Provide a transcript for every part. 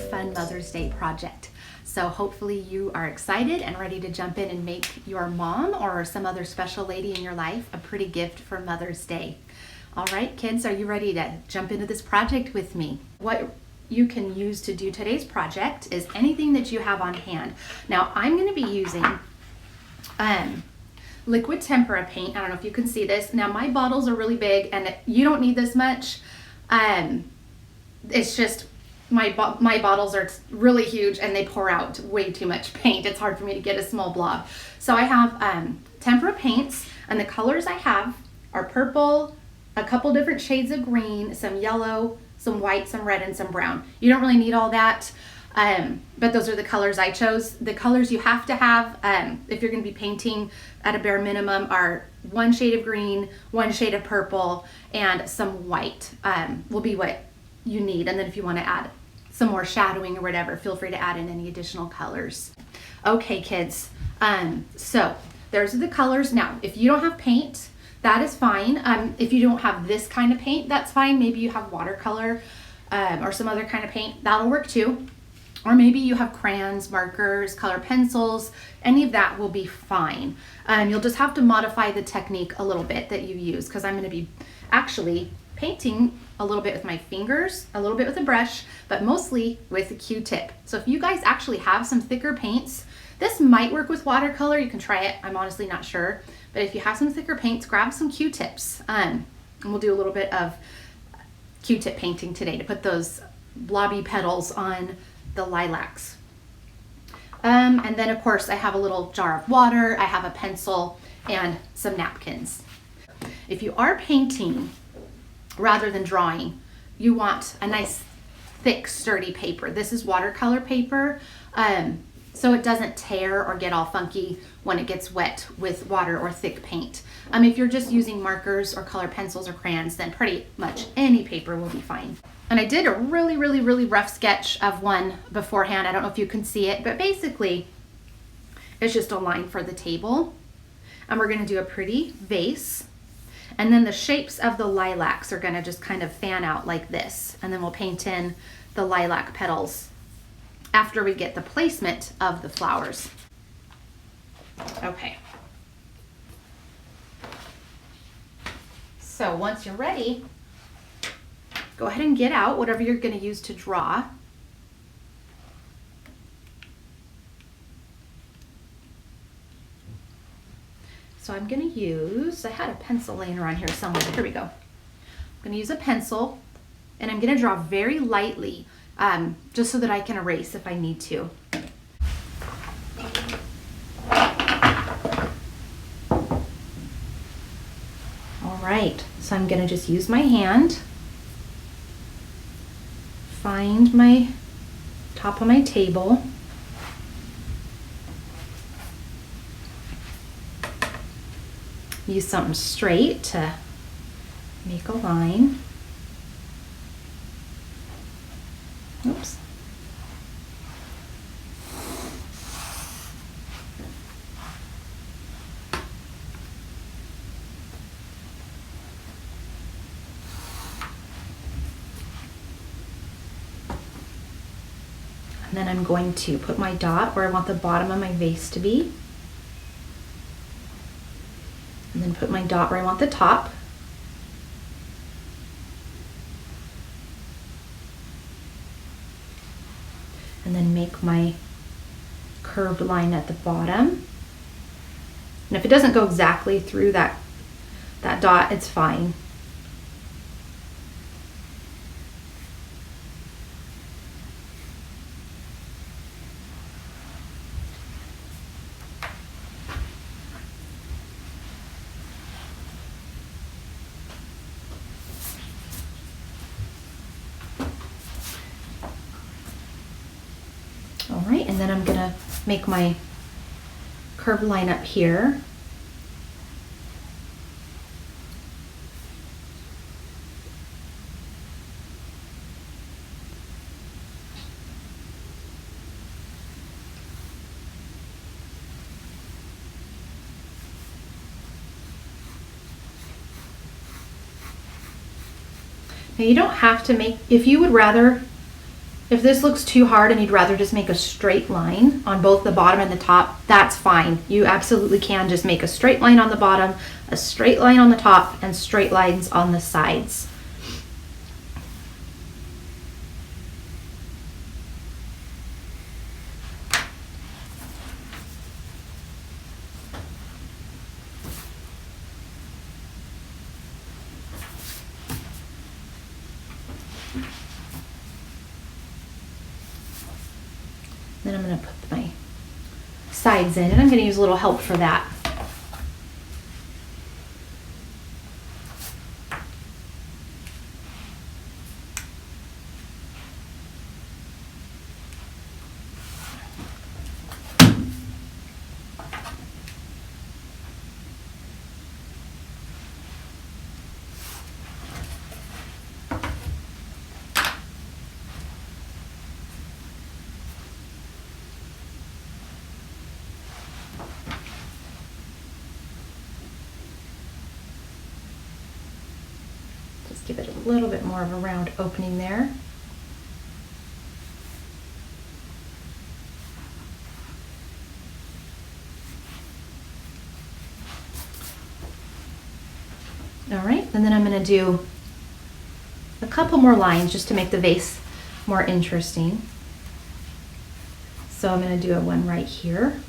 fun Mother's Day project. So hopefully you are excited and ready to jump in and make your mom or some other special lady in your life a pretty gift for Mother's Day. All right, kids, are you ready to jump into this project with me? What you can use to do today's project is anything that you have on hand. Now, I'm going to be using liquid tempera paint. I don't know if you can see this. Now, my bottles are really big and you don't need this much. It's just my bottles are really huge and they pour out way too much paint. It's hard for me to get a small blob. So I have tempera paints, and the colors I have are purple, a couple different shades of green, some yellow, some white, some red, and some brown. You don't really need all that, but those are the colors I chose. The colors you have to have if you're going to be painting at a bare minimum are one shade of green, one shade of purple, and some white will be what you need. And then if you want to add some more shadowing or whatever, feel free to add in any additional colors. Okay, kids, so those are the colors. Now, if you don't have paint, that is fine. If you don't have this kind of paint, that's fine. Maybe you have watercolor or some other kind of paint, that'll work too. Or maybe you have crayons, markers, color pencils, any of that will be fine. You'll just have to modify the technique a little bit that you use, because I'm going to be actually painting a little bit with my fingers, a little bit with a brush, but mostly with a Q-tip. So if you guys actually have some thicker paints, this might work with watercolor. You can try it. I'm honestly not sure. But if you have some thicker paints, grab some Q-tips. And we'll do a little bit of Q-tip painting today to put those blobby petals on the lilacs. And then of course I have a little jar of water, I have a pencil, and some napkins. If you are painting rather than drawing, you want a nice thick sturdy paper. This is watercolor paper, so it doesn't tear or get all funky when it gets wet with water or thick paint. If you're just using markers or color pencils or crayons, then pretty much any paper will be fine. And I did a really rough sketch of one beforehand. I don't know if you can see it, but basically it's just a line for the table. And we're gonna do a pretty vase. And then the shapes of the lilacs are gonna just kind of fan out like this. And then we'll paint in the lilac petals after we get the placement of the flowers. Okay. So once you're ready, go ahead and get out whatever you're going to use to draw. So I'm going to use, I had a pencil laying around here somewhere. Here we go. I'm going to use a pencil, and I'm going to draw very lightly, just so that I can erase if I need to. All right, so I'm going to just use my hand, find my top of my table, use something straight to make a line. Oops. And then I'm going to put my dot where I want the bottom of my vase to be. And then put my dot where I want the top. And then make my curved line at the bottom. And if it doesn't go exactly through that dot, it's fine. All right, and then I'm gonna make my curved line up here. Now you don't have to make, if you would rather If this looks too hard and you'd rather just make a straight line on both the bottom and the top, that's fine. You absolutely can just make a straight line on the bottom, a straight line on the top, and straight lines on the sides. Then I'm going to put my sides in, and I'm going to use a little help for that. Give it a little bit more of a round opening there. All right, and then I'm going to do a couple more lines just to make the vase more interesting. So I'm going to do one right here.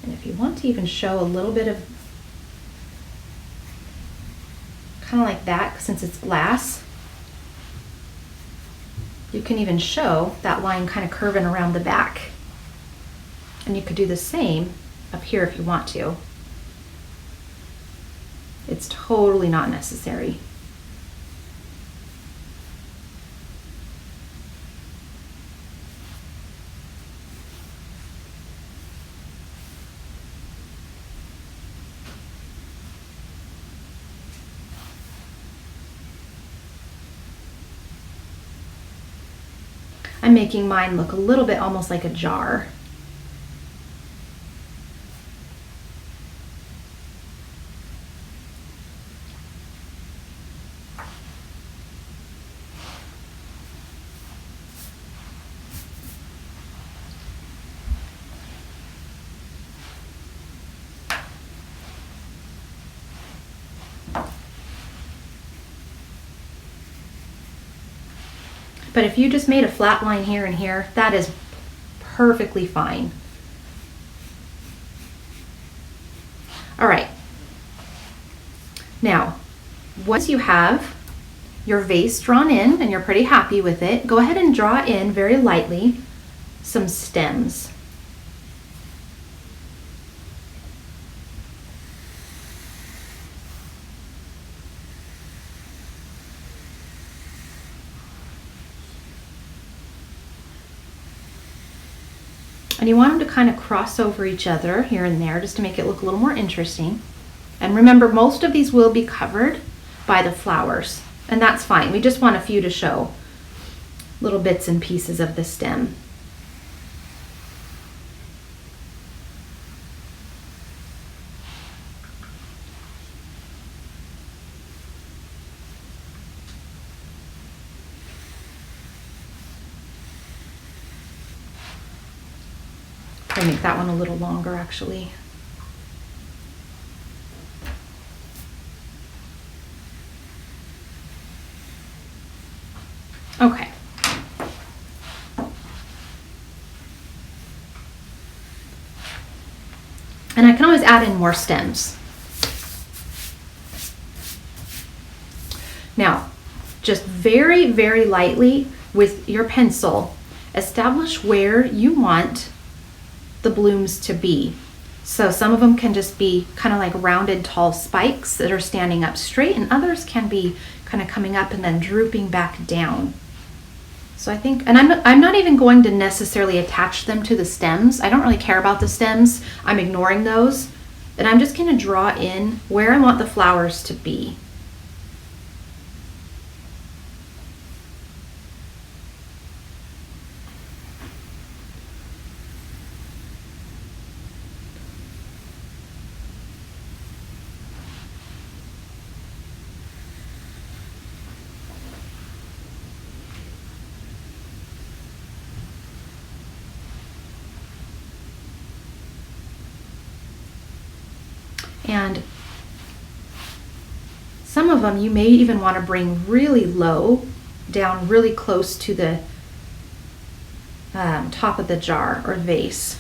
And if you want to even show a little bit of kind of like that, since it's glass, you can even show that line kind of curving around the back. And you could do the same up here if you want to. It's totally not necessary. I'm making mine look a little bit almost like a jar. But if you just made a flat line here and here, that is perfectly fine. All right. Now, once you have your vase drawn in and you're pretty happy with it, go ahead and draw in very lightly some stems. And you want them to kind of cross over each other here and there just to make it look a little more interesting. And remember, most of these will be covered by the flowers, and that's fine. We just want a few to show little bits and pieces of the stem. I make that one a little longer actually. Okay. And I can always add in more stems. Now, just very, very lightly with your pencil, establish where you want the blooms to be. So some of them can just be kind of like rounded tall spikes that are standing up straight, and others can be kind of coming up and then drooping back down. So I think, and I'm not even going to necessarily attach them to the stems. I don't really care about the stems. I'm ignoring those. And I'm just going to draw in where I want the flowers to be. And some of them you may even want to bring really low, down really close to the top of the jar or vase.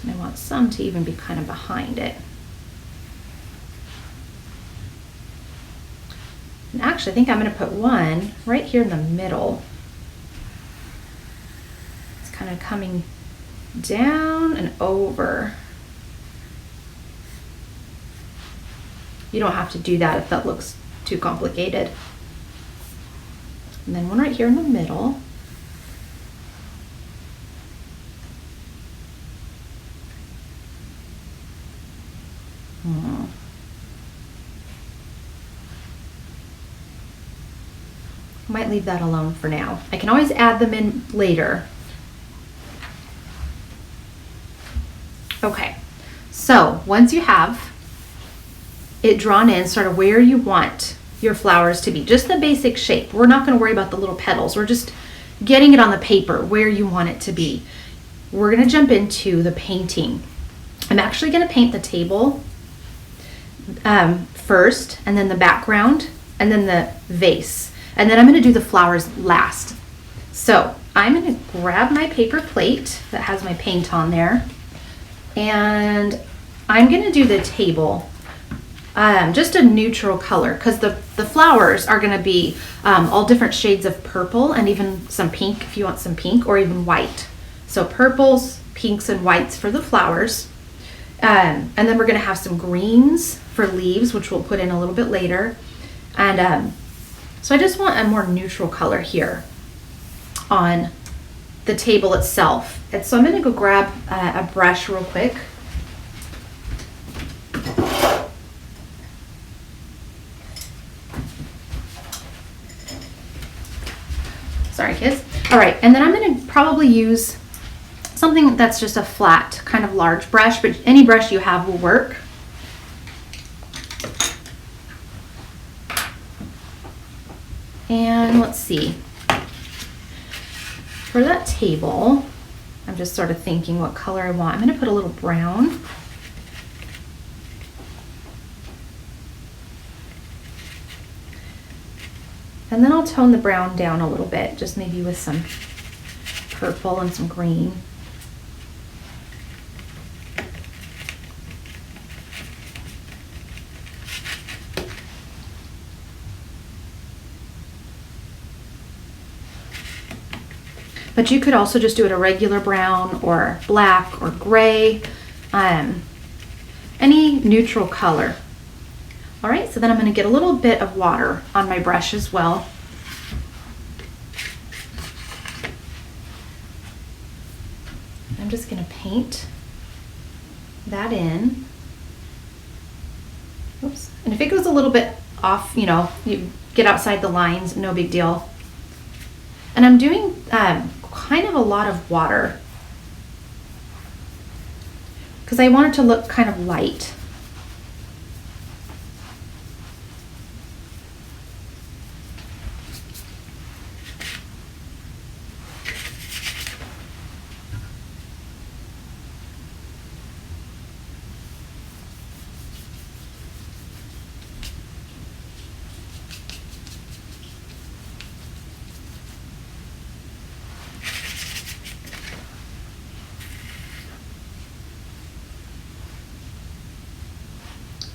And I want some to even be kind of behind it. And actually, I think I'm going to put one right here in the middle. It's kind of coming down and over. You don't have to do that if that looks too complicated. And then one right here in the middle. Might leave that alone for now. I can always add them in later. Okay, so once you have it drawn in sort of where you want your flowers to be, just the basic shape. We're not going to worry about the little petals. We're just getting it on the paper where you want it to be. We're going to jump into the painting. I'm actually going to paint the table first, and then the background, and then the vase. And then I'm going to do the flowers last. So I'm going to grab my paper plate that has my paint on there. And I'm going to do the table just a neutral color, because the flowers are going to be all different shades of purple and even some pink if you want some pink, or even white. So purples, pinks, and whites for the flowers. And then we're going to have some greens for leaves, which we'll put in a little bit later. And so I just want a more neutral color here on the table itself. And so I'm going to go grab a brush real quick. Sorry, kids. All right, and then I'm going to probably use something that's just a flat, kind of large brush, but any brush you have will work. And let's see, for that table, I'm just sort of thinking what color I want. I'm going to put a little brown. And then I'll tone the brown down a little bit, just maybe with some purple and some green. But you could also just do it a regular brown or black or gray, any neutral color. All right, so then I'm going to get a little bit of water on my brush as well. I'm just going to paint that in. Oops. And if it goes a little bit off, you know, you get outside the lines, no big deal. And I'm doing kind of a lot of water because I want it to look kind of light.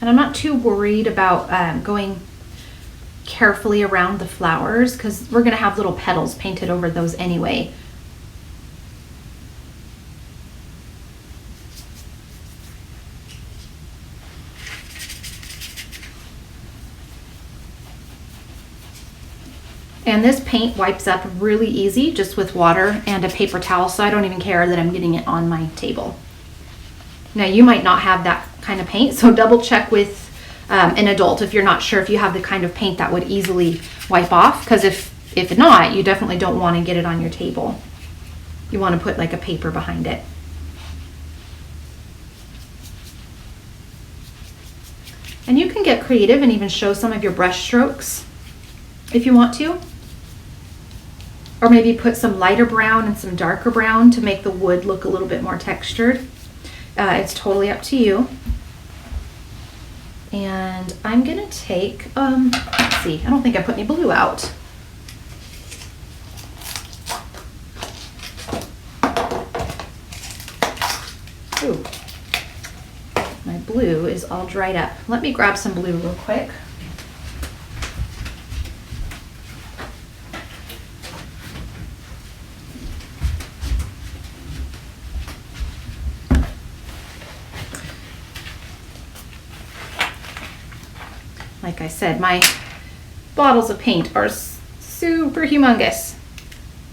And I'm not too worried about going carefully around the flowers because we're going to have little petals painted over those anyway. And this paint wipes up really easy just with water and a paper towel, so I don't even care that I'm getting it on my table. Now you might not have that kind of paint, so double check with an adult if you're not sure if you have the kind of paint that would easily wipe off, because if not, you definitely don't want to get it on your table. You want to put like a paper behind it. And you can get creative and even show some of your brush strokes if you want to. Or maybe put some lighter brown and some darker brown to make the wood look a little bit more textured. It's totally up to you. And I'm gonna take, let's see, I don't think I put any blue out. Ooh, my blue is all dried up. Let me grab some blue real quick. Like I said, my bottles of paint are super humongous.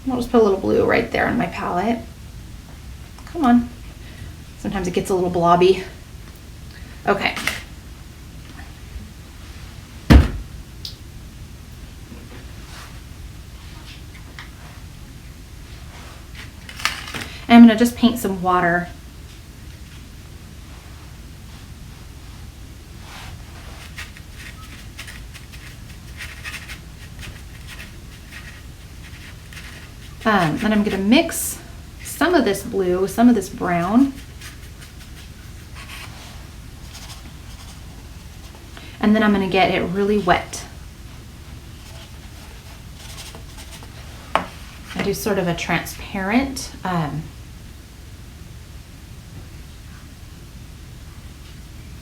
I'll just put a little blue right there on my palette. Come on. Sometimes it gets a little blobby. Okay. And I'm gonna just paint some water. And I'm going to mix some of this blue with some of this brown. And then I'm going to get it really wet. I do sort of a transparent,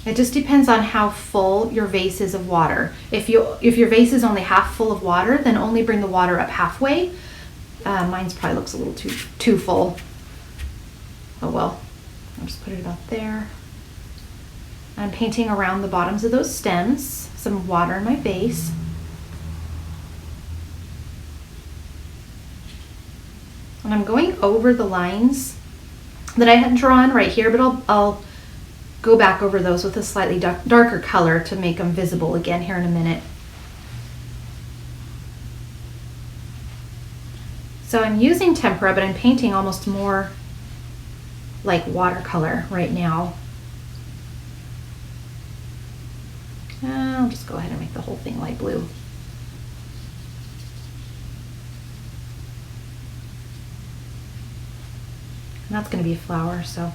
it just depends on how full your vase is of water. If your vase is only half full of water, then only bring the water up halfway. Mine's probably looks a little too full. Oh well, I'll just put it about there. I'm painting around the bottoms of those stems, some water in my vase. And I'm going over the lines that I had drawn right here, but I'll go back over those with a slightly darker color to make them visible again here in a minute. So I'm using tempera, but I'm painting almost more like watercolor right now. I'll just go ahead and make the whole thing light blue. And that's going to be a flower, so.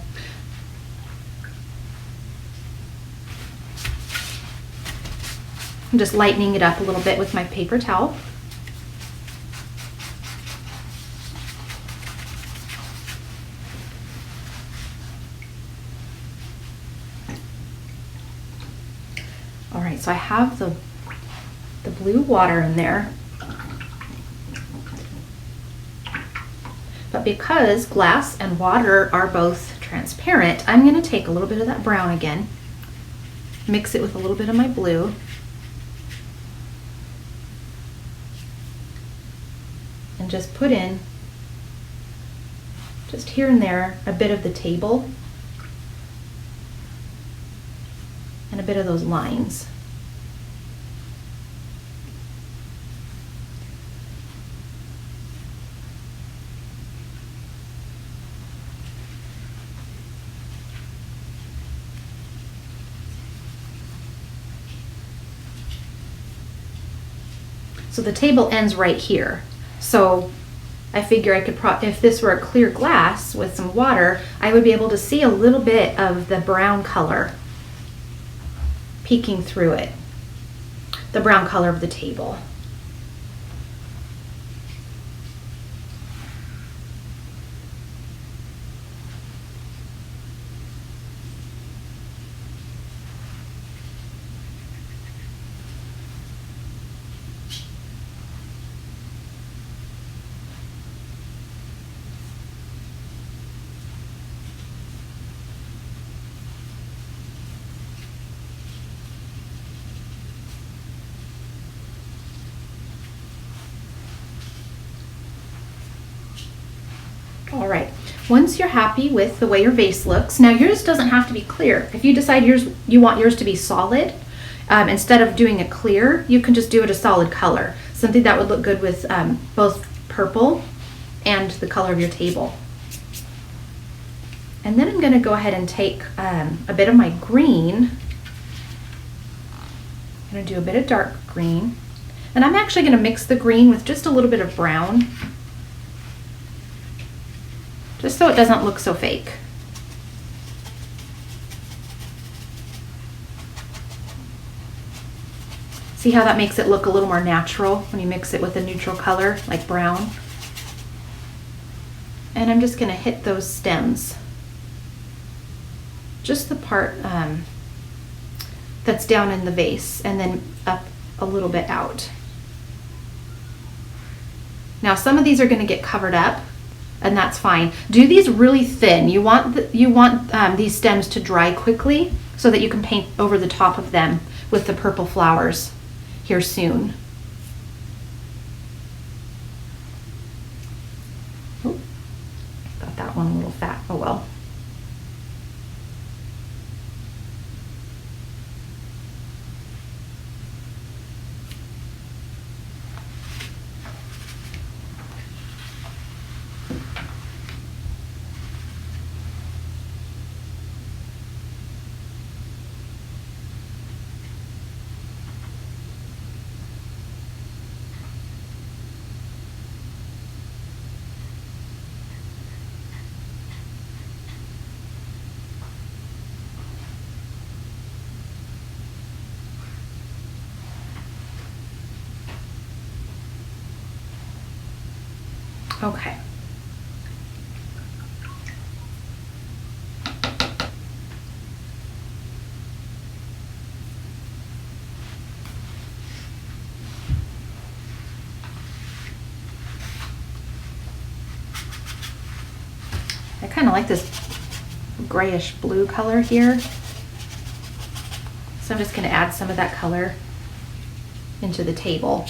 I'm just lightening it up a little bit with my paper towel. All right, so I have the blue water in there. But because glass and water are both transparent, I'm going to take a little bit of that brown again, mix it with a little bit of my blue, and just put in, just here and there, a bit of the table and a bit of those lines. So the table ends right here. So I figure I could, if this were a clear glass with some water, I would be able to see a little bit of the brown color peeking through it, the brown color of the table. All right, once you're happy with the way your vase looks, now yours doesn't have to be clear. If you decide you want yours to be solid, instead of doing a clear, you can just do it a solid color. Something that would look good with both purple and the color of your table. And then I'm gonna go ahead and take a bit of my green gonna do a bit of dark green. And I'm actually gonna mix the green with just a little bit of brown, just so it doesn't look so fake. See how that makes it look a little more natural when you mix it with a neutral color like brown? And I'm just gonna hit those stems. Just the part that's down in the vase, and then up a little bit out. Now some of these are gonna get covered up, and that's fine. Do these really thin. You want these stems to dry quickly so that you can paint over the top of them with the purple flowers here soon. Oh, got that one a little fat. Oh well. Okay. I kind of like this grayish blue color here. So I'm just going to add some of that color into the table.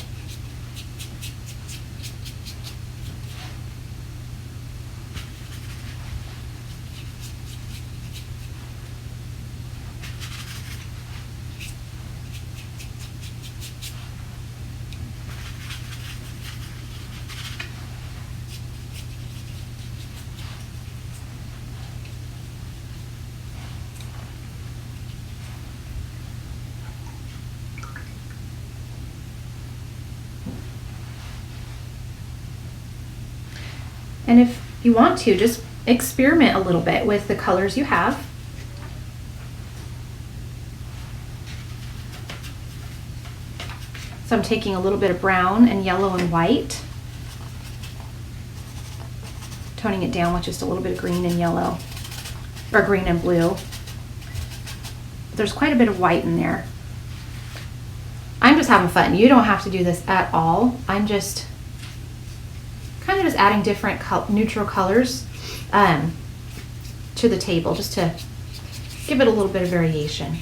And if you want to, just experiment a little bit with the colors you have. So I'm taking a little bit of brown and yellow and white, toning it down with just a little bit of green and yellow, or green and blue. There's quite a bit of white in there. I'm just having fun. You don't have to do this at all. I'm just kind of just adding different neutral colors to the table, just to give it a little bit of variation.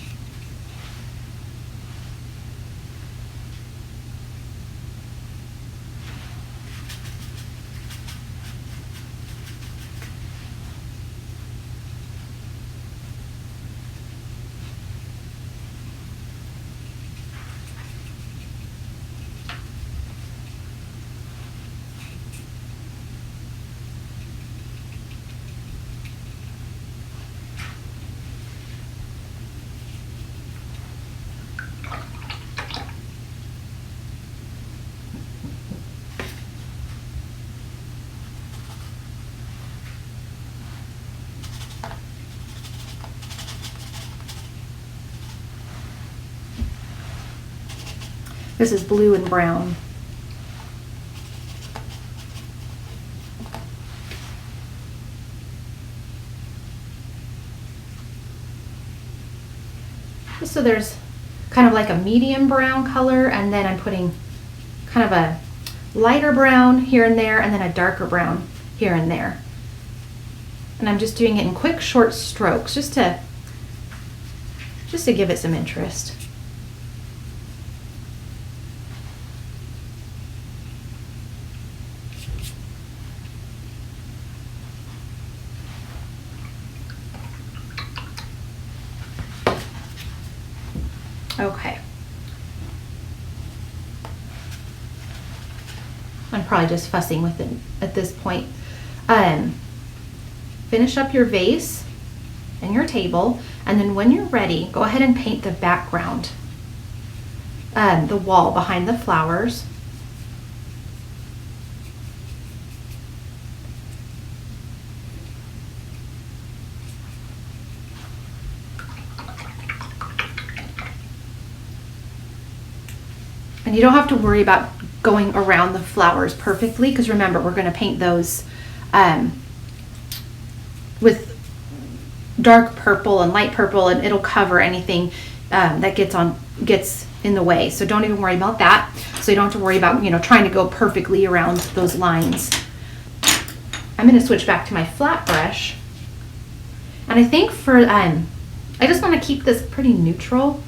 This is blue and brown. So there's kind of like a medium brown color, and then I'm putting kind of a lighter brown here and there, and then a darker brown here and there. And I'm just doing it in quick, short strokes, just to give it some interest. Okay. I'm probably just fussing with it at this point. Finish up your vase and your table, and then when you're ready, go ahead and paint the background. the wall behind the flowers. And you don't have to worry about going around the flowers perfectly, because remember, we're going to paint those with dark purple and light purple, and it'll cover anything that gets in the way. So don't even worry about that. So you don't have to worry about, trying to go perfectly around those lines. I'm going to switch back to my flat brush. And I think I just want to keep this pretty neutral.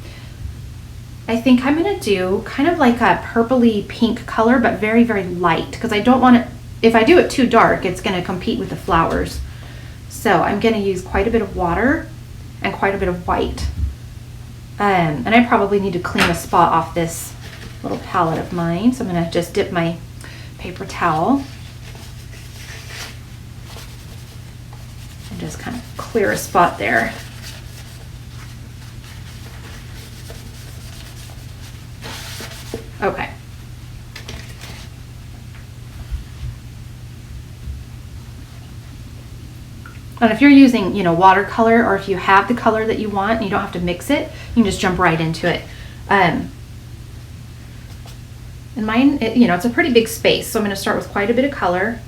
I think I'm going to do kind of like a purpley pink color, but very, very light, because I don't want it, if I do it too dark, it's going to compete with the flowers. So I'm going to use quite a bit of water and quite a bit of white. And I probably need to clean a spot off this little palette of mine. So I'm going to just dip my paper towel and just kind of clear a spot there. Okay. And if you're using, watercolor, or if you have the color that you want and you don't have to mix it, you can just jump right into it. And mine, it's a pretty big space, so I'm going to start with quite a bit of color.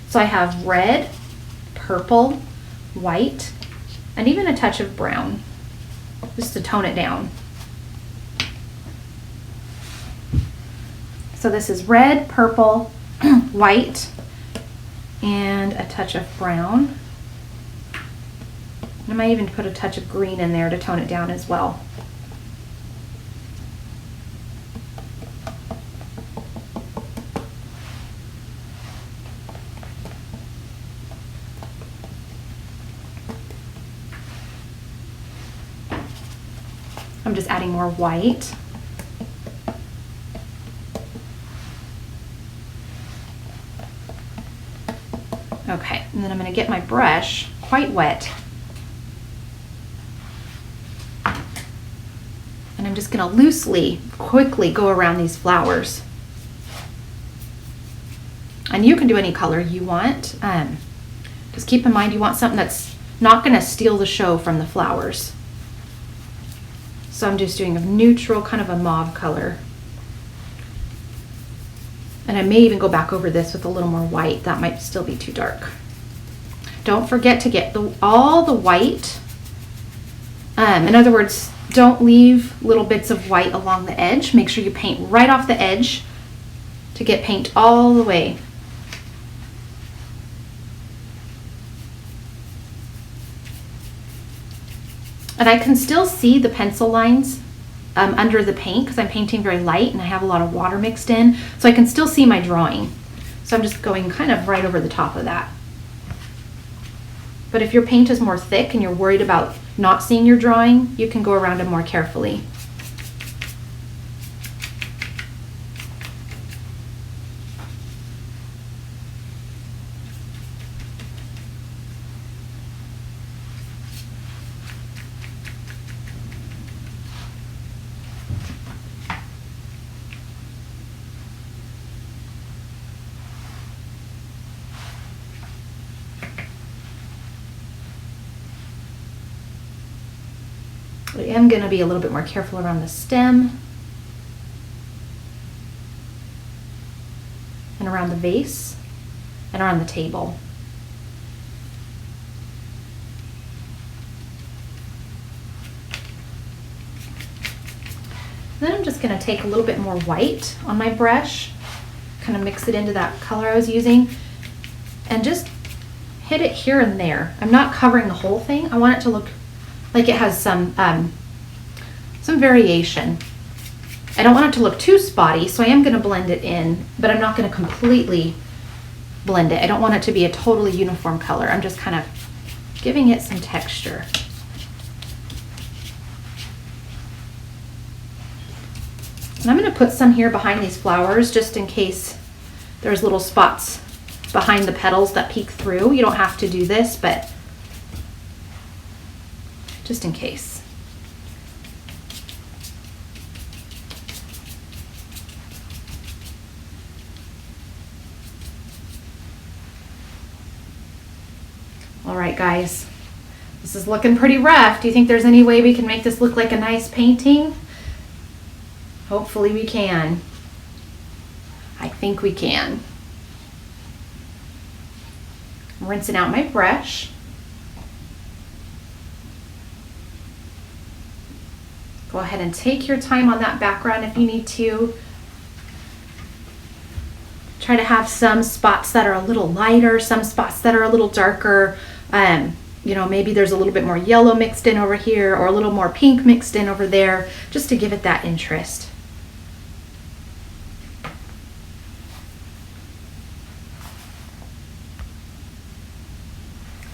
So I have red, purple, white, and even a touch of brown, just to tone it down. So this is red, purple, white, and a touch of brown. I might even put a touch of green in there to tone it down as well. I'm just adding more white. Okay, and then I'm going to get my brush quite wet. And I'm just going to loosely, quickly go around these flowers. And you can do any color you want. Just keep in mind you want something that's not going to steal the show from the flowers. So I'm just doing a neutral, kind of a mauve color. And I may even go back over this with a little more white. That might still be too dark. Don't forget to get all the white. In other words, don't leave little bits of white along the edge. Make sure you paint right off the edge to get paint all the way. And I can still see the pencil lines under the paint, because I'm painting very light and I have a lot of water mixed in, so I can still see my drawing. So I'm just going kind of right over the top of that. But if your paint is more thick and you're worried about not seeing your drawing, you can go around it more carefully. I am going to be a little bit more careful around the stem and around the vase and around the table. Then I'm just going to take a little bit more white on my brush, kind of mix it into that color I was using, and just hit it here and there. I'm not covering the whole thing. I want it to look like it has some variation. I don't want it to look too spotty, so I am going to blend it in, but I'm not going to completely blend it. I don't want it to be a totally uniform color. I'm just kind of giving it some texture. And I'm going to put some here behind these flowers just in case there's little spots behind the petals that peek through. You don't have to do this, but just in case. All right, guys, this is looking pretty rough. Do you think there's any way we can make this look like a nice painting? Hopefully we can. I think we can. I'm rinsing out my brush. Go ahead and take your time on that background if you need to. Try to have some spots that are a little lighter, some spots that are a little darker. You know, maybe there's a little bit more yellow mixed in over here or a little more pink mixed in over there, just to give it that interest.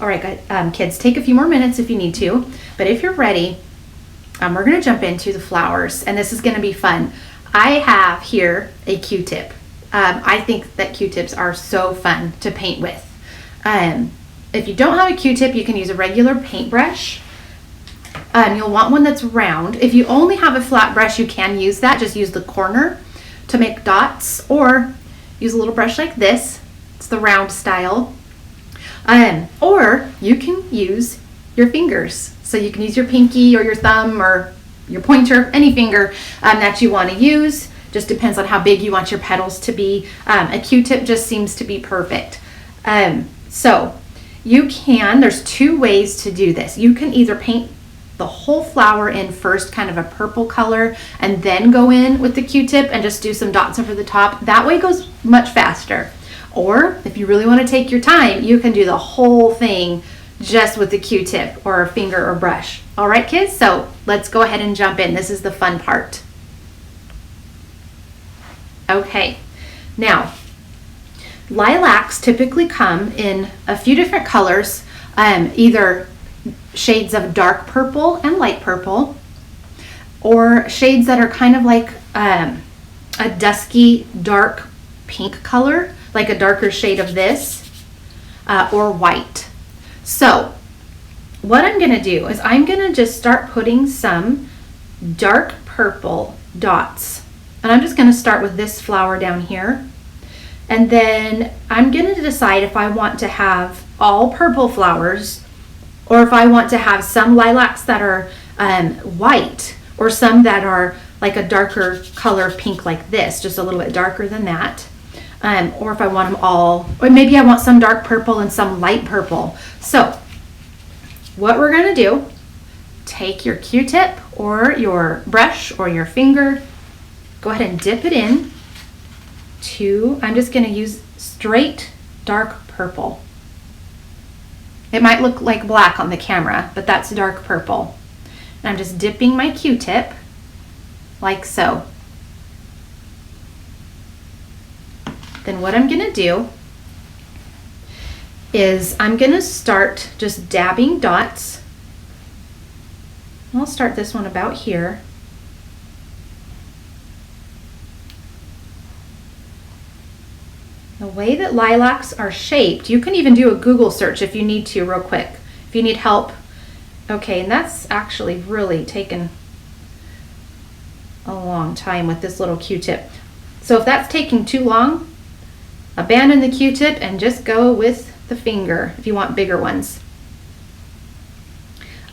All right, kids, take a few more minutes if you need to, but if you're ready, we're gonna jump into the flowers, and this is gonna be fun. I have here a Q-tip. I think that Q-tips are so fun to paint with. If you don't have a Q-tip, you can use a regular paintbrush. You'll want one that's round. If you only have a flat brush, you can use that. Just use the corner to make dots, or use a little brush like this. It's the round style. Or you can use your fingers. So you can use your pinky or your thumb or your pointer, any finger that you want to use. Just depends on how big you want your petals to be. A Q-tip just seems to be perfect. So you can, there's two ways to do this. You can either paint the whole flower in first, kind of a purple color, and then go in with the Q-tip and just do some dots over the top. That way goes much faster. Or if you really want to take your time, you can do the whole thing just with the Q-tip or a finger or brush. All right, kids, so let's go ahead and jump in. This is the fun part. Okay, now lilacs typically come in a few different colors, either shades of dark purple and light purple, or shades that are kind of like a dusky dark pink color, like a darker shade of this, or white. So what I'm gonna do is I'm gonna just start putting some dark purple dots. And I'm just gonna start with this flower down here. And then I'm gonna decide if I want to have all purple flowers, or if I want to have some lilacs that are white, or some that are like a darker color pink like this, just a little bit darker than that. Or if I want them all, or maybe I want some dark purple and some light purple. So what we're gonna do, take your Q-tip or your brush or your finger, go ahead and dip it in to, I'm just gonna use straight dark purple. It might look like black on the camera, but that's dark purple. And I'm just dipping my Q-tip like so. Then what I'm gonna do is I'm gonna start just dabbing dots. I'll start this one about here. The way that lilacs are shaped, you can even do a Google search if you need to real quick, if you need help. Okay, and that's actually really taken a long time with this little Q-tip. So if that's taking too long, abandon the Q-tip and just go with the finger if you want bigger ones.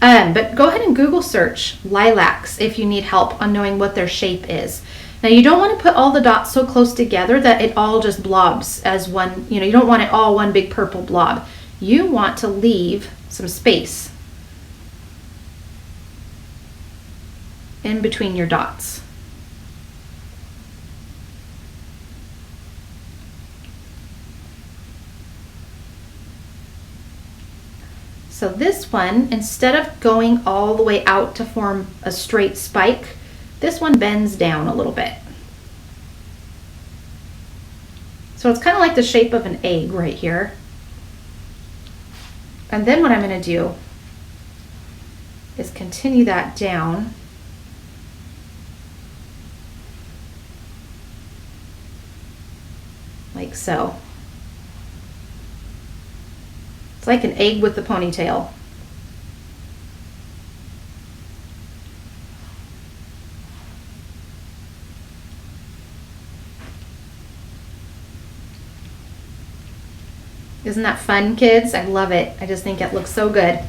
But go ahead and Google search lilacs if you need help on knowing what their shape is. Now you don't want to put all the dots so close together that it all just blobs as one, you don't want it all one big purple blob. You want to leave some space in between your dots. So this one, instead of going all the way out to form a straight spike, this one bends down a little bit. So it's kind of like the shape of an egg right here. And then what I'm going to do is continue that down. Like so. It's like an egg with a ponytail. Isn't that fun, kids? I love it. I just think it looks so good.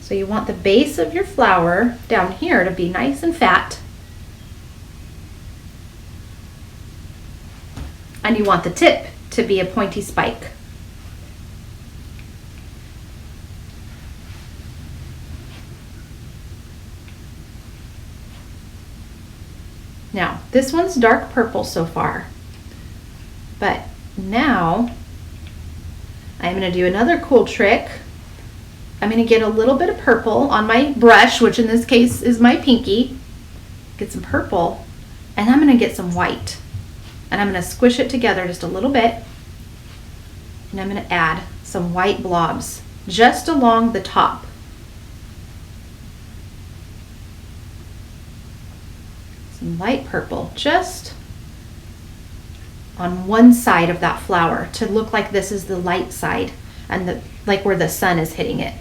So you want the base of your flower down here to be nice and fat. And you want the tip to be a pointy spike. Now, this one's dark purple so far, but now I'm going to do another cool trick. I'm going to get a little bit of purple on my brush, which in this case is my pinky. Get some purple, and I'm going to get some white. And I'm going to squish it together just a little bit. And I'm going to add some white blobs just along the top. Some light purple just on one side of that flower to look like this is the light side and like where the sun is hitting it.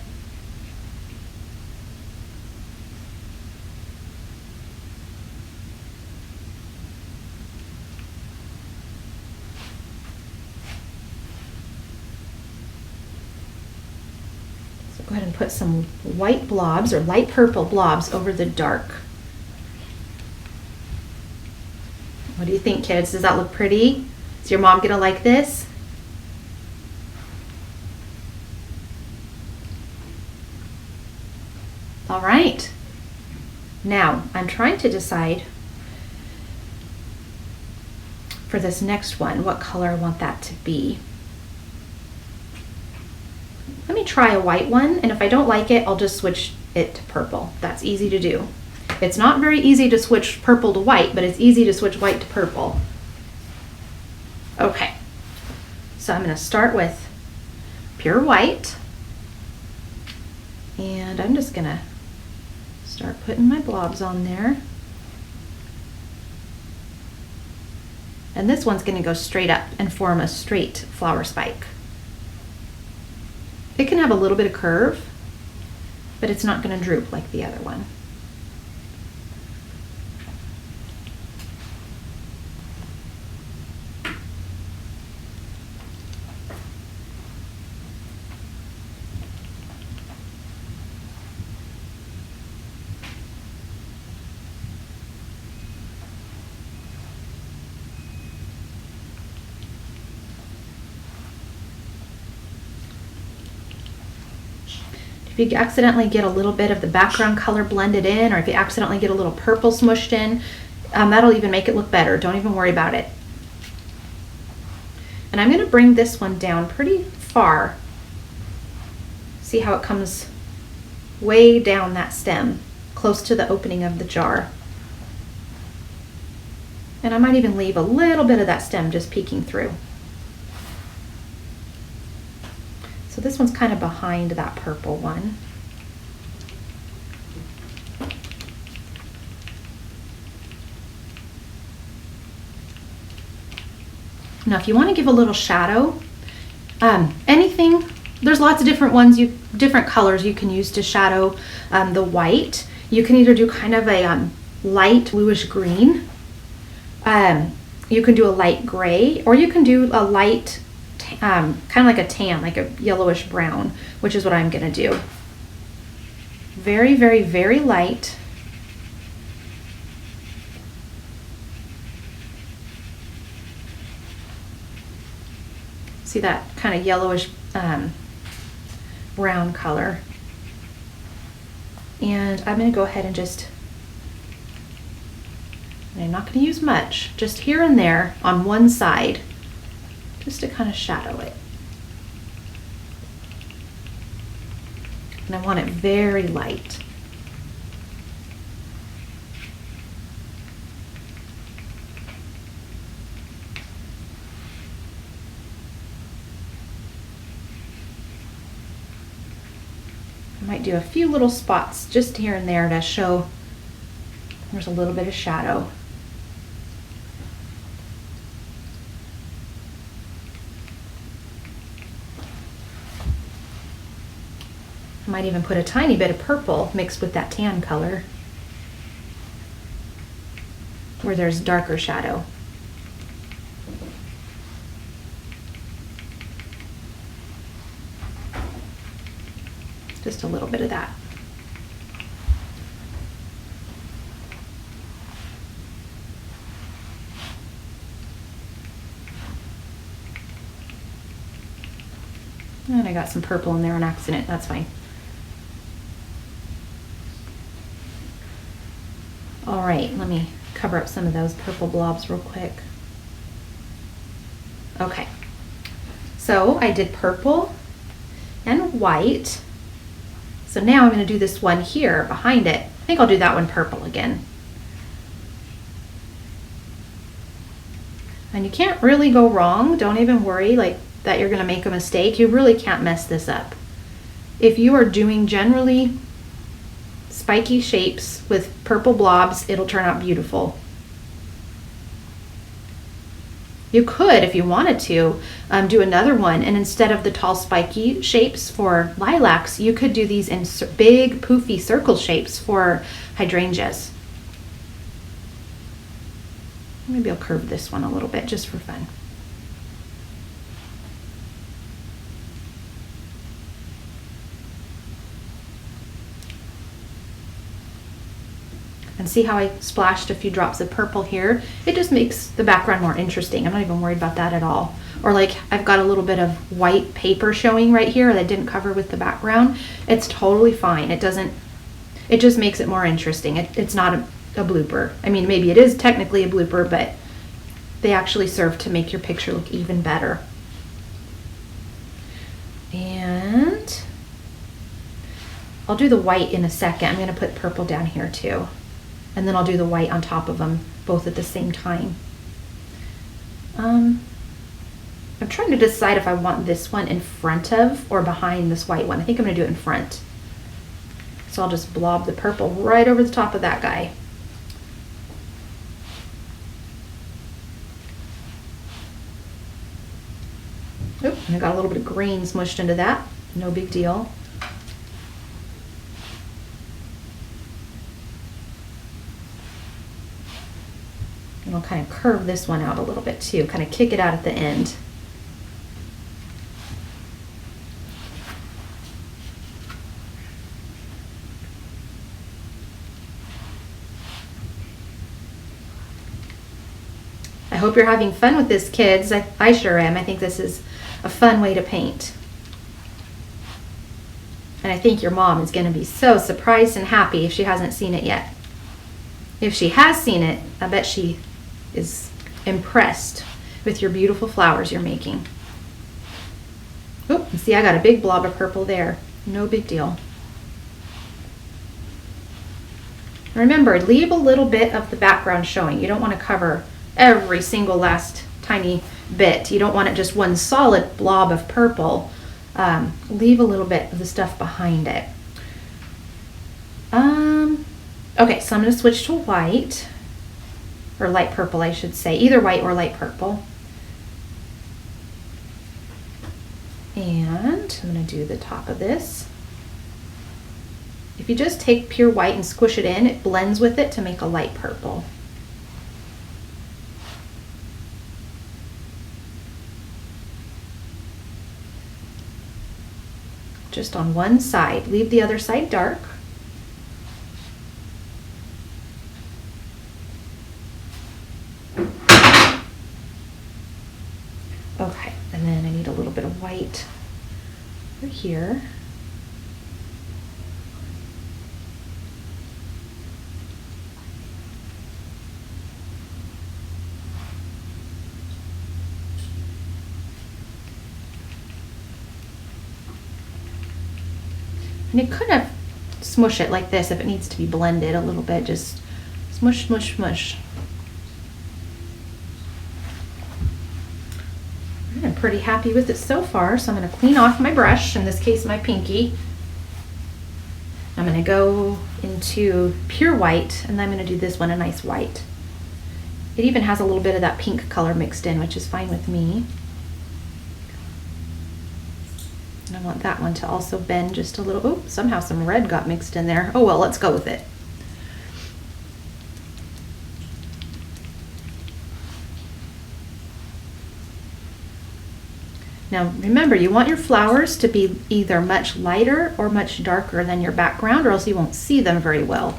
So go ahead and put some white blobs or light purple blobs over the dark. What do you think, kids? Does that look pretty? Is your mom gonna like this? All right. Now, I'm trying to decide for this next one what color I want that to be. Let me try a white one, and if I don't like it, I'll just switch it to purple. That's easy to do. It's not very easy to switch purple to white, but it's easy to switch white to purple. Okay, so I'm going to start with pure white, and I'm just going to start putting my blobs on there. And this one's going to go straight up and form a straight flower spike. It can have a little bit of curve, but it's not going to droop like the other one. If you accidentally get a little bit of the background color blended in, or if you accidentally get a little purple smushed in, that'll even make it look better. Don't even worry about it. And I'm going to bring this one down pretty far. See how it comes way down that stem, close to the opening of the jar. And I might even leave a little bit of that stem just peeking through. So this one's kind of behind that purple one. Now if you want to give a little shadow, anything, there's lots of different ones, different colors you can use to shadow the white. You can either do kind of a light bluish green, you can do a light gray, or you can do a light kind of like a tan, like a yellowish brown, which is what I'm going to do. Very, very, very light. See that kind of yellowish brown color. And I'm going to go ahead and I'm not going to use much, just here and there on one side, just to kind of shadow it. And I want it very light. I might do a few little spots just here and there to show there's a little bit of shadow. I might even put a tiny bit of purple mixed with that tan color where there's darker shadow. Just a little bit of that. And I got some purple in there on accident, that's fine. All right, let me cover up some of those purple blobs real quick. Okay, so I did purple and white. So now I'm going to do this one here behind it. I think I'll do that one purple again. And you can't really go wrong. Don't even worry like that you're going to make a mistake. You really can't mess this up. If you are doing generally spiky shapes with purple blobs, it'll turn out beautiful. You could, if you wanted to, do another one, and instead of the tall spiky shapes for lilacs, you could do these in big poofy circle shapes for hydrangeas. Maybe I'll curve this one a little bit just for fun. And see how I splashed a few drops of purple here? It just makes the background more interesting. I'm not even worried about that at all. Or like I've got a little bit of white paper showing right here that didn't cover with the background. It's totally fine. It just makes it more interesting. It's not a blooper. I mean, maybe it is technically a blooper, but they actually serve to make your picture look even better. And I'll do the white in a second. I'm going to put purple down here too. And then I'll do the white on top of them both at the same time. I'm trying to decide if I want this one in front of or behind this white one. I think I'm going to do it in front. So I'll just blob the purple right over the top of that guy. Oop, I got a little bit of green smushed into that. No big deal. And I'll kind of curve this one out a little bit too, kind of kick it out at the end. I hope you're having fun with this, kids. I sure am. I think this is a fun way to paint. And I think your mom is going to be so surprised and happy if she hasn't seen it yet. If she has seen it, I bet she is impressed with your beautiful flowers you're making. Oh, see, I got a big blob of purple there. No big deal. Remember, leave a little bit of the background showing. You don't want to cover every single last tiny bit. You don't want it just one solid blob of purple. Leave a little bit of the stuff behind it. Okay, so I'm going to switch to white, or light purple, I should say. Either white or light purple. And I'm going to do the top of this. If you just take pure white and squish it in, it blends with it to make a light purple. Just on one side. Leave the other side dark. Okay, and then I need a little bit of white over here. And you could have smush it like this if it needs to be blended a little bit. Just smush, smush, smush. I'm pretty happy with it so far, so I'm going to clean off my brush, in this case my pinky. I'm going to go into pure white, and I'm going to do this one a nice white. It even has a little bit of that pink color mixed in, which is fine with me. And I want that one to also bend just a little. Oh, somehow some red got mixed in there. Oh well, let's go with it. Now remember, you want your flowers to be either much lighter or much darker than your background, or else you won't see them very well.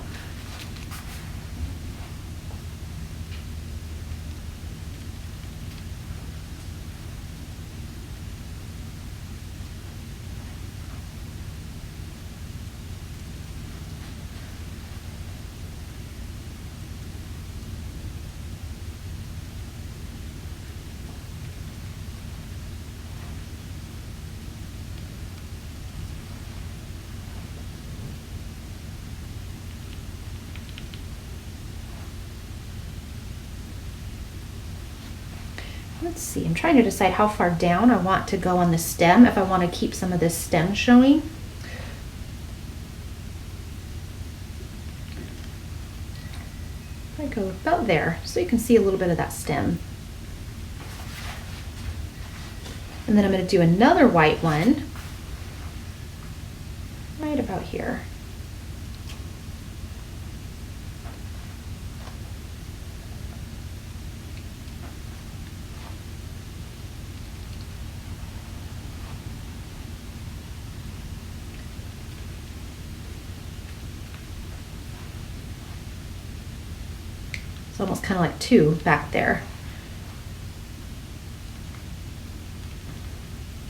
Let's see, I'm trying to decide how far down I want to go on the stem, if I want to keep some of this stem showing. I go about there, so you can see a little bit of that stem. And then I'm going to do another white one right about here. It's almost kind of like two back there.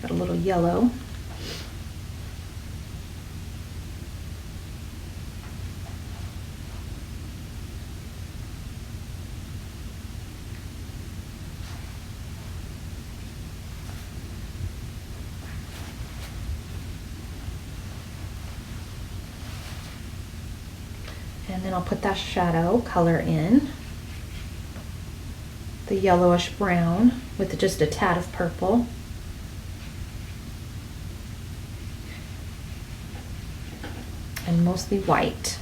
Got a little yellow. And then I'll put that shadow color in. The yellowish brown with just a tad of purple. And mostly white.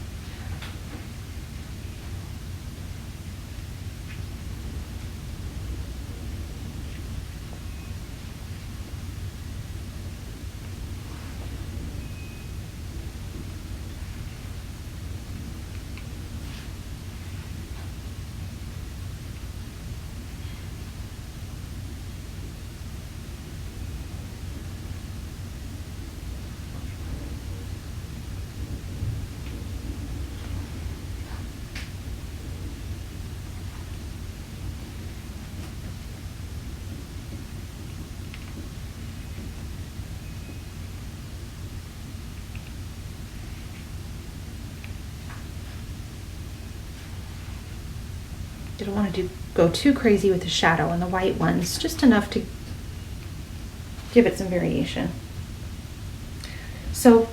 You don't want to go too crazy with the shadow on the white ones, just enough to give it some variation. So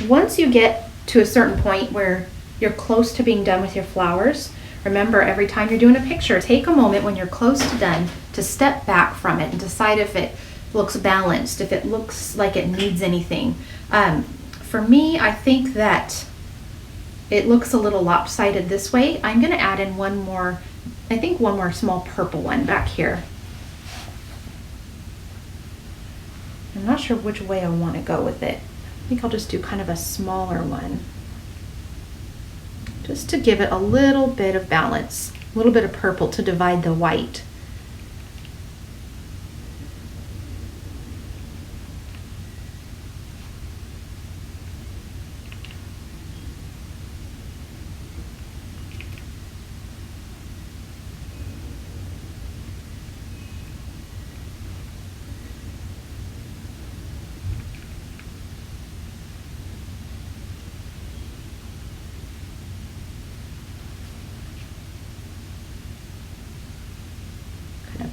once you get to a certain point where you're close to being done with your flowers, remember, every time you're doing a picture, take a moment when you're close to done to step back from it and decide if it looks balanced, if it looks like it needs anything. For me, I think that it looks a little lopsided this way. I'm going to add in one more small purple one back here. I'm not sure which way I want to go with it. I think I'll just do kind of a smaller one, just to give it a little bit of balance, a little bit of purple to divide the white.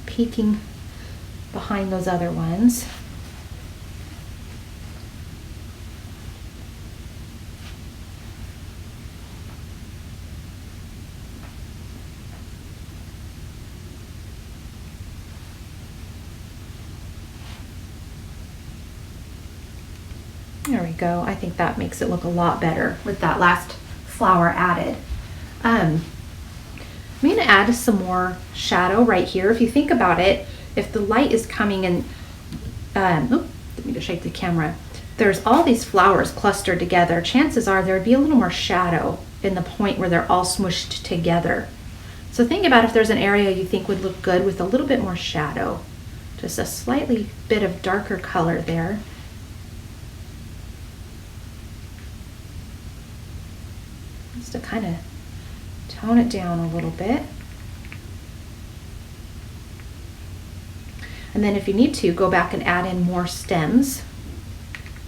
Peeking behind those other ones. There we go. I think that makes it look a lot better with that last flower added. I'm going to add some more shadow right here. If you think about it, if the light is coming in, let me just shake the camera. There's all these flowers clustered together. Chances are there would be a little more shadow in the point where they're all smushed together. So think about if there's an area you think would look good with a little bit more shadow. Just a slightly bit of darker color there. Just to kind of tone it down a little bit. And then if you need to, go back and add in more stems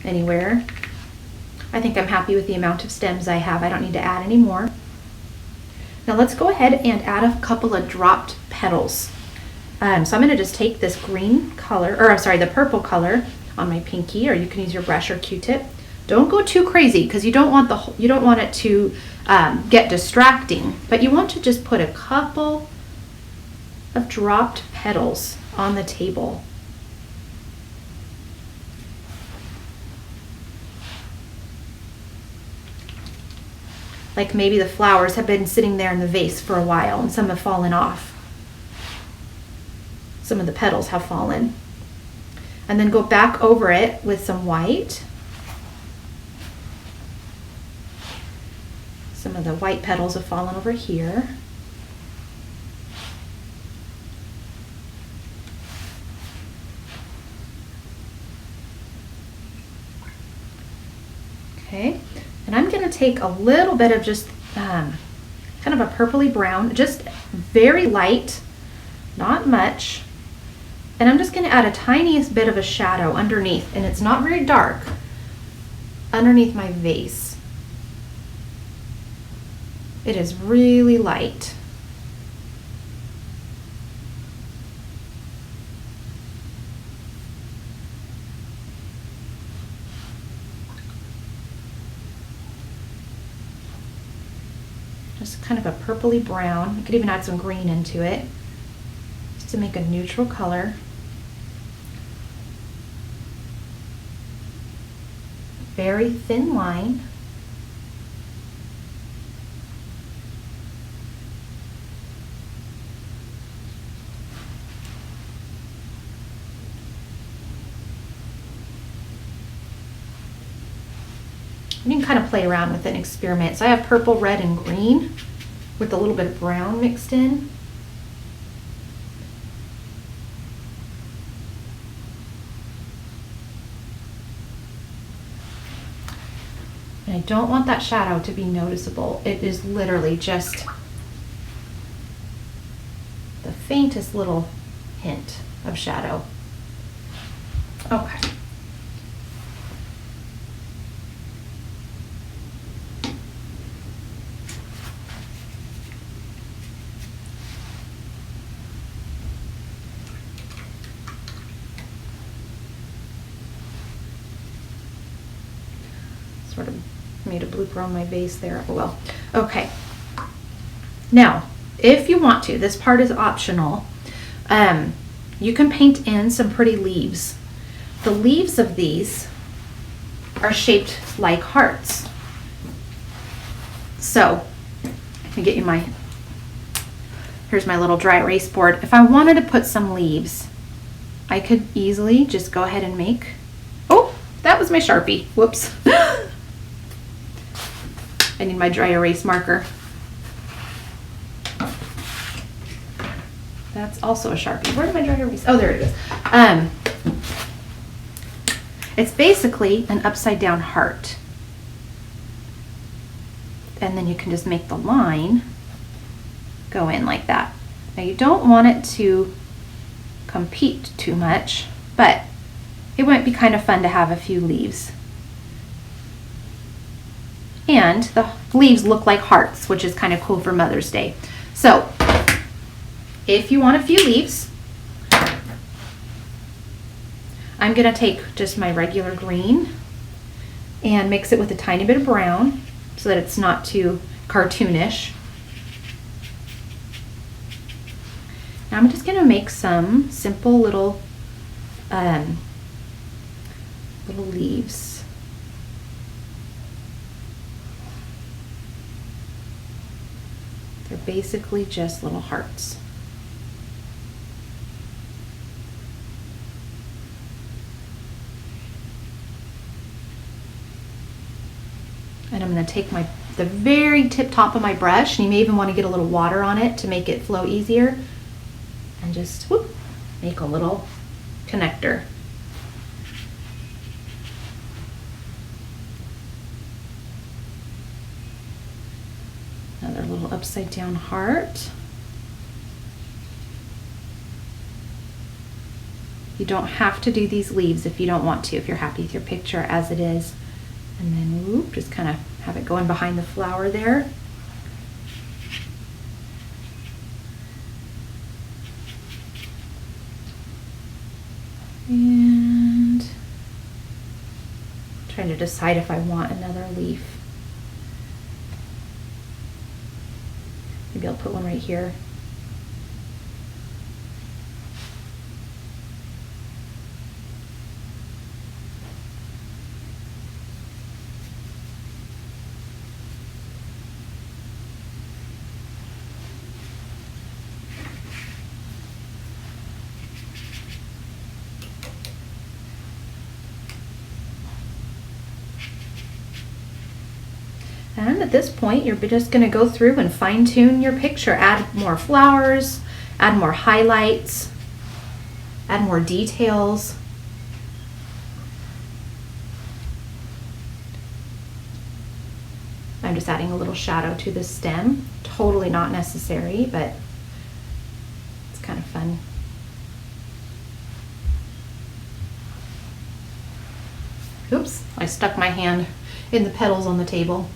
anywhere. I think I'm happy with the amount of stems I have. I don't need to add any more. Now let's go ahead and add a couple of dropped petals. So I'm going to just take this green color, or I'm sorry, the purple color on my pinky, or you can use your brush or Q-tip. Don't go too crazy because you don't want it to get distracting, but you want to just put a couple of dropped petals on the table. Like maybe the flowers have been sitting there in the vase for a while and some have fallen off. Some of the petals have fallen. And then go back over it with some white. Some of the white petals have fallen over here. Okay, and I'm going to take a little bit of just kind of a purpley brown, just very light, not much. And I'm just going to add a tiniest bit of a shadow underneath, and it's not very dark, underneath my vase. It is really light. Just kind of a purpley brown. You could even add some green into it, just to make a neutral color. Very thin line. You can kind of play around with it and experiment. So I have purple, red, and green with a little bit of brown mixed in. And I don't want that shadow to be noticeable. It is literally just the faintest little hint of shadow. Okay. Sort of made a blooper on my vase there. Oh well. Okay. Now, if you want to, this part is optional. You can paint in some pretty leaves. The leaves of these are shaped like hearts. So, let me get you here's my little dry erase board. If I wanted to put some leaves, I could easily just go ahead and make, oh, that was my Sharpie. Whoops. I need my dry erase marker. That's also a Sharpie. Where did my dry erase? Oh, there it is. It's basically an upside down heart. And then you can just make the line go in like that. Now you don't want it to compete too much, but it might be kind of fun to have a few leaves. And the leaves look like hearts, which is kind of cool for Mother's Day. So, if you want a few leaves, I'm going to take just my regular green and mix it with a tiny bit of brown so that it's not too cartoonish. Now I'm just going to make some simple little leaves. They're basically just little hearts. And I'm going to take the very tip top of my brush, and you may even want to get a little water on it to make it flow easier, and just whoop, make a little connector. Another little upside down heart. You don't have to do these leaves if you don't want to, if you're happy with your picture as it is. And then whoop, just kind of have it going behind the flower there. And trying to decide if I want another leaf. Maybe I'll put one right here. And at this point, you're just going to go through and fine tune your picture. Add more flowers, add more highlights, add more details. I'm just adding a little shadow to the stem. Totally not necessary, but it's kind of fun. Oops, I stuck my hand in the petals on the table.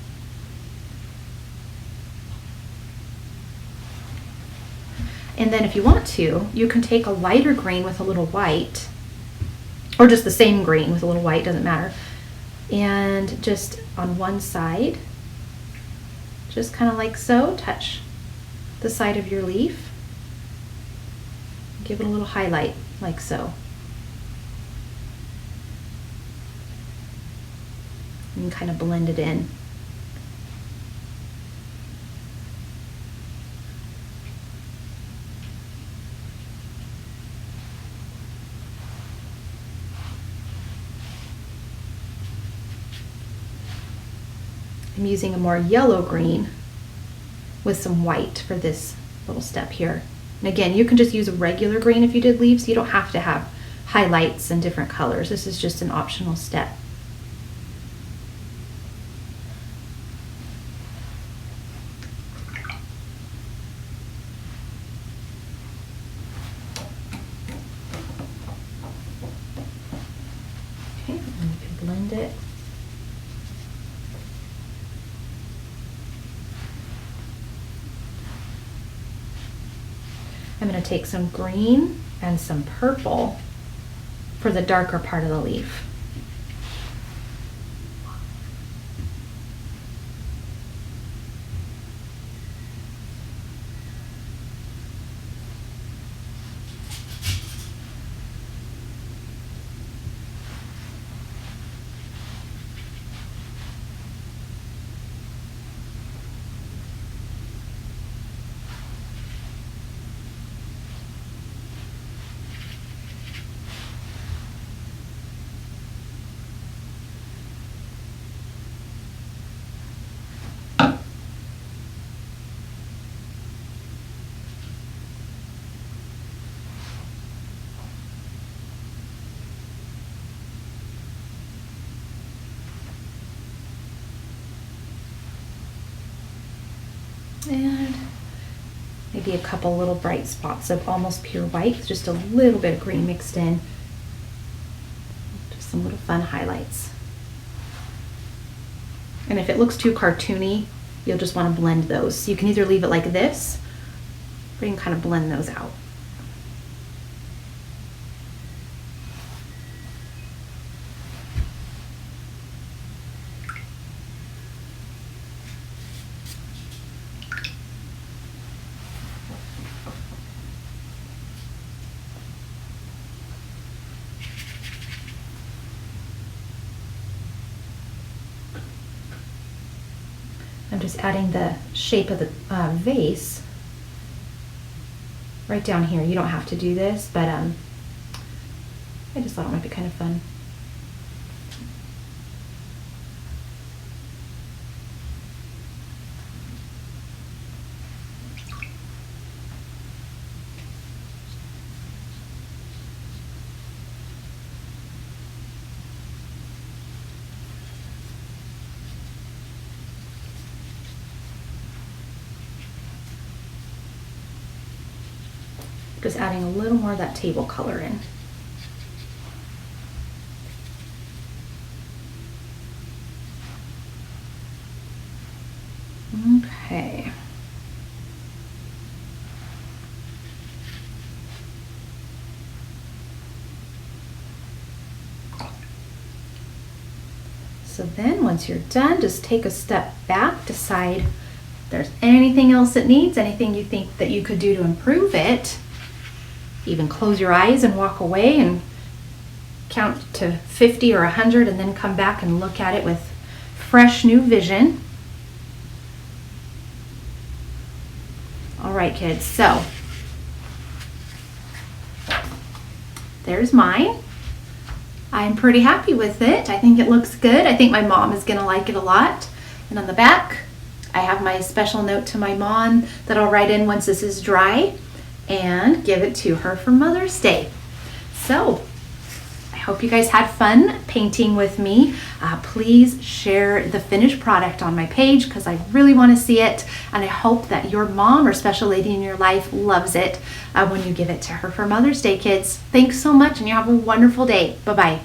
And then if you want to, you can take a lighter green with a little white, or just the same green with a little white, doesn't matter. And just on one side, just kind of like so, touch the side of your leaf. Give it a little highlight, like so. And kind of blend it in. I'm using a more yellow green with some white for this little step here. And again, you can just use a regular green if you did leaves. You don't have to have highlights and different colors. This is just an optional step. Okay, and you can blend it. I'm going to take some green and some purple for the darker part of the leaf. And maybe a couple little bright spots of almost pure white, just a little bit of green mixed in. Just some little fun highlights. And if it looks too cartoony, you'll just want to blend those. You can either leave it like this, or you can kind of blend those out. I'm just adding the shape of the vase right down here. You don't have to do this, but I just thought it might be kind of fun. Just adding a little more of that table color in. Okay. So then once you're done, just take a step back, decide if there's anything else it needs, anything you think that you could do to improve it. Even close your eyes and walk away and count to 50 or 100 and then come back and look at it with fresh new vision. All right, kids, so there's mine. I'm pretty happy with it. I think it looks good. I think my mom is gonna like it a lot. And on the back, I have my special note to my mom that I'll write in once this is dry and give it to her for Mother's Day. So I hope you guys had fun painting with me. Please share the finished product on my page because I really want to see it, and I hope that your mom or special lady in your life loves it when you give it to her for Mother's Day, kids. Thanks so much, and you have a wonderful day. Bye-bye.